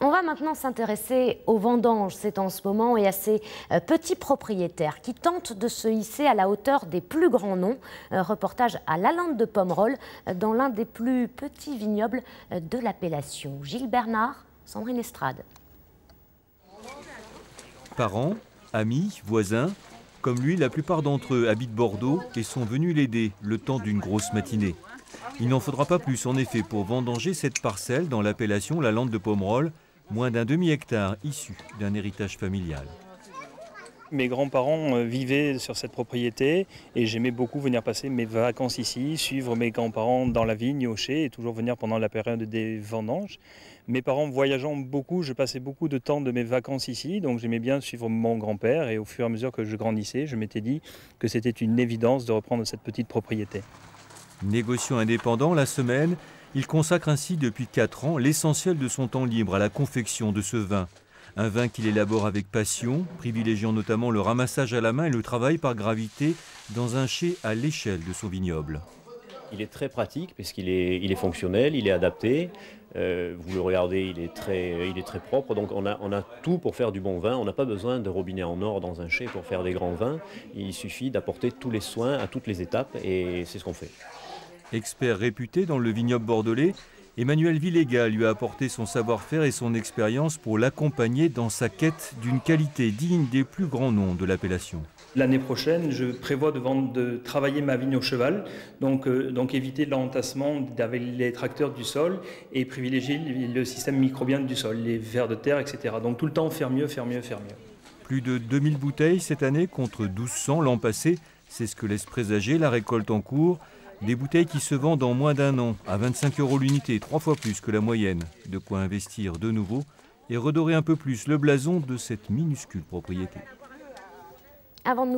On va maintenant s'intéresser aux vendanges, c'est en ce moment, et à ces petits propriétaires qui tentent de se hisser à la hauteur des plus grands noms. Reportage à Lalande de Pomerol, dans l'un des plus petits vignobles de l'appellation. Gilles Bernard, Sandrine Estrade. Parents, amis, voisins, comme lui, la plupart d'entre eux habitent Bordeaux et sont venus l'aider le temps d'une grosse matinée. Il n'en faudra pas plus en effet pour vendanger cette parcelle dans l'appellation Lalande de Pomerol, moins d'un demi-hectare issu d'un héritage familial. Mes grands-parents vivaient sur cette propriété et j'aimais beaucoup venir passer mes vacances ici, suivre mes grands-parents dans la vigne, au chai et toujours venir pendant la période des vendanges. Mes parents voyageant beaucoup, je passais beaucoup de temps de mes vacances ici, donc j'aimais bien suivre mon grand-père et au fur et à mesure que je grandissais, je m'étais dit que c'était une évidence de reprendre cette petite propriété. Négociant indépendant la semaine, il consacre ainsi depuis 4 ans l'essentiel de son temps libre à la confection de ce vin. Un vin qu'il élabore avec passion, privilégiant notamment le ramassage à la main et le travail par gravité dans un chai à l'échelle de son vignoble. Il est très pratique puisqu'il est fonctionnel, il est adapté. Vous le regardez, il est très propre. Donc on a tout pour faire du bon vin. On n'a pas besoin de robinet en or dans un chai pour faire des grands vins. Il suffit d'apporter tous les soins à toutes les étapes et c'est ce qu'on fait. Expert réputé dans le vignoble bordelais, Emmanuel Villéga lui a apporté son savoir-faire et son expérience pour l'accompagner dans sa quête d'une qualité digne des plus grands noms de l'appellation. L'année prochaine, je prévois de travailler ma vigne au cheval, donc éviter l'entassement avec les tracteurs du sol et privilégier le système microbien du sol, les vers de terre, etc. Donc tout le temps faire mieux, faire mieux, faire mieux. Plus de 2000 bouteilles cette année contre 1200 l'an passé, c'est ce que laisse présager la récolte en cours. Des bouteilles qui se vendent en moins d'un an à 25 € l'unité, 3 fois plus que la moyenne. De quoi investir de nouveau et redorer un peu plus le blason de cette minuscule propriété. Avant de nous